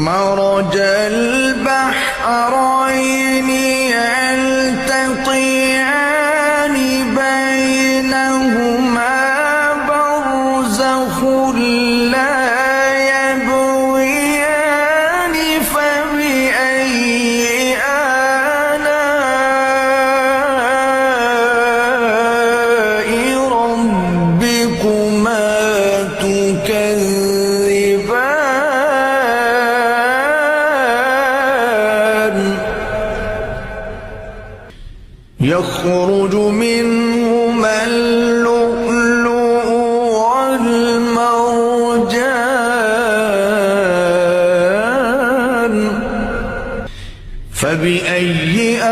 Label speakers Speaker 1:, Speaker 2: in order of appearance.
Speaker 1: مرج البحرين يلتقيان بينهما برزخ لا يبغيان فبأي آلاء ربكما تكذبان يخرج منهما اللؤلؤ والمرجان فبأي